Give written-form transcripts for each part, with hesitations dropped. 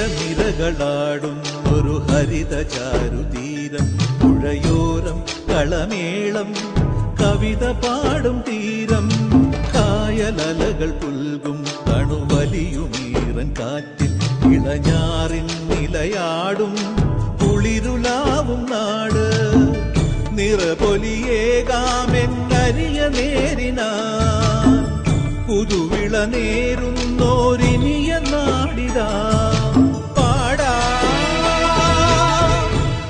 കേരനിരകളാടും ഒരു ഹരിത ചാരുതീരം, പുഴയോരം കളമേളം കവിത പാടും തീരം, കായലലകൾ പുൽകും കണുവലിയുമീറൻ കാറ്റിൽ ഇളഞ്ഞാറിൻ നിലയാടും കുളിരുലാവും നാട്. നിറപൊലിയേകാമെന്നരിയ നേരിനാൻ പുതുവിള നേരുന്നോരിനിയ നാടിതാ പാടാ.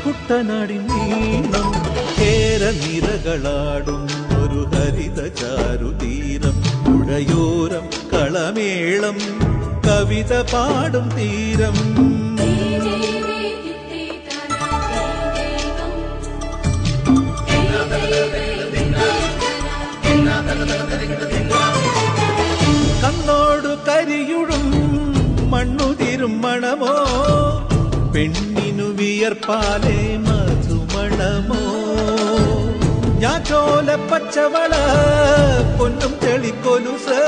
കുട്ടനാടിൻ നീണം കേരനിരകളാടും ഒരു ഹരിത ചാരുതീരം, പുഴയോരം കളമേളം കവിത പാടും തീരം. കണ്ണോടു കരിയുടും മണ്ണുതിരും മണമോ, പെണ്ണിനു വിയർപ്പാലേ മധുമണമോ, ഞാറ്റോല പച്ചവള പൊന്നും തെളിക്കൊലുസ്,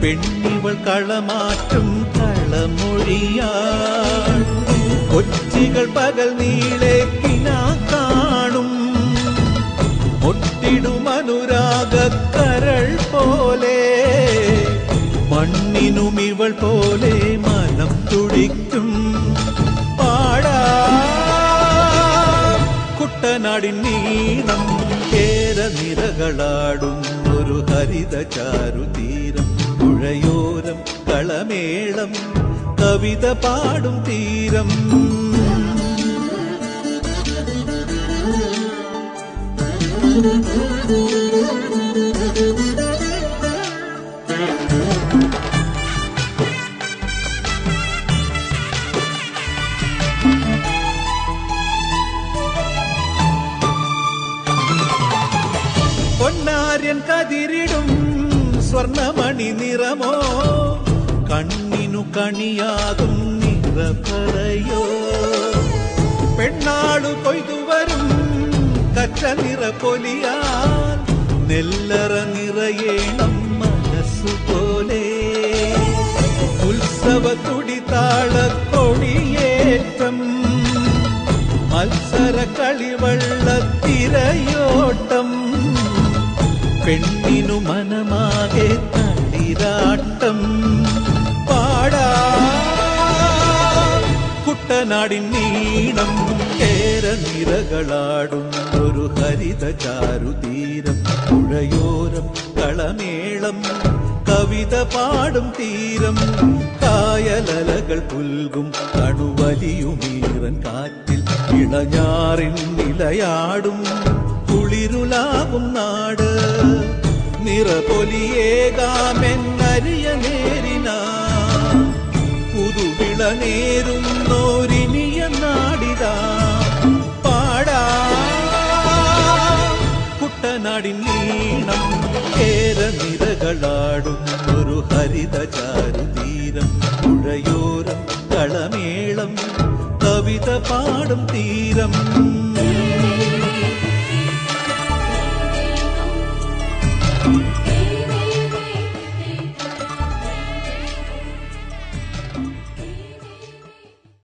പെണ്ണിവൾ കളമാറ്റും കളമൊഴിയാൾ. കൊച്ചികൾ പകൽ നീളെ കിനാ കാണും, ഒട്ടിടും അനുരാഗക്കരൾ പോലെ, മണ്ണിനും ഇവൾ പോലെ മനം തുടിക്കും പാടാ. കുട്ടനാടിൻ നീണം കേരനിരകളാടും ഒരു ഹരിത ചാരുതീരം, പുഴയോരം കളമേളം കവിത പാടും തീരം. പൊന്നാര്യൻ കതിരിടും സ്വർണമണി നിറമോ, കണ്ണിനു കണിയാകും നിറപറയോ, പെണ്ണാളു കൊയ്തുവരും കച്ച നിറപ്പൊലിയാൽ നെല്ലറ നിറയേണം മനസ്സുപോലെ, ഉത്സവ തുടിതാള കൊടിയേറ്റം, മത്സര കളിവള്ളത്തിരയോട്ടം, പെണ്ണിനു മനമാകെ തളിരാട്ടം പാടാ. കുട്ടനാടിൻ നീണം കേരനിരകളാടും ഒരു ഹരിത ചാരുതീരം, പുഴയോരം കളമേളം കവിത പാടും തീരം, കായലലകൾ പുൽകും കണുവലിയുമീറൻ കാറ്റിൽ ഇളഞ്ഞാറിൻ നിലയാടും കുളിരുലാവും നാട്. നിറപൊലിയേകാമെന്നരിയ നേരിനാ പുതുവിള നേരുന്നോരിനിയ നാടിതാ പാടാ. കുട്ടനാടിൻ നീണം